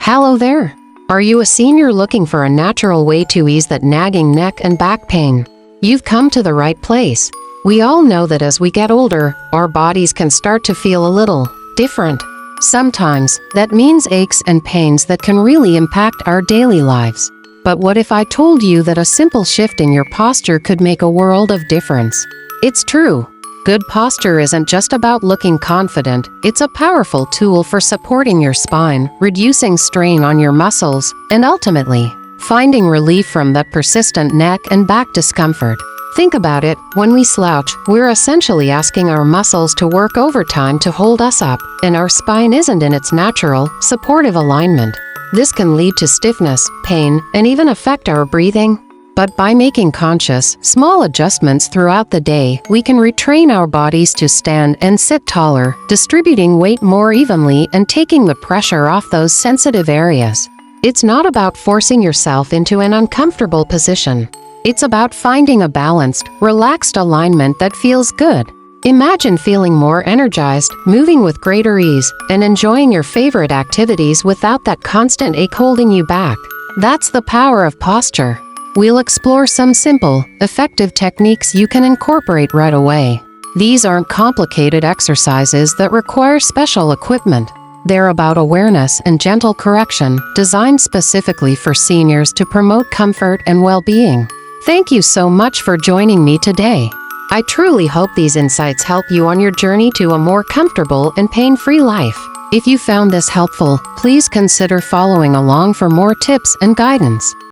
Hello there. Are you a senior looking for a natural way to ease that nagging neck and back pain? You've come to the right place. We all know that as we get older, our bodies can start to feel a little different. Sometimes, that means aches and pains that can really impact our daily lives. But what if I told you that a simple shift in your posture could make a world of difference? It's true. Good posture isn't just about looking confident, it's a powerful tool for supporting your spine, reducing strain on your muscles, and ultimately, finding relief from that persistent neck and back discomfort. Think about it, when we slouch, we're essentially asking our muscles to work overtime to hold us up, and our spine isn't in its natural, supportive alignment. This can lead to stiffness, pain, and even affect our breathing. But by making conscious, small adjustments throughout the day, we can retrain our bodies to stand and sit taller, distributing weight more evenly and taking the pressure off those sensitive areas. It's not about forcing yourself into an uncomfortable position. It's about finding a balanced, relaxed alignment that feels good. Imagine feeling more energized, moving with greater ease, and enjoying your favorite activities without that constant ache holding you back. That's the power of posture. We'll explore some simple, effective techniques you can incorporate right away. These aren't complicated exercises that require special equipment. They're about awareness and gentle correction, designed specifically for seniors to promote comfort and well-being. Thank you so much for joining me today. I truly hope these insights help you on your journey to a more comfortable and pain-free life. If you found this helpful, please consider following along for more tips and guidance.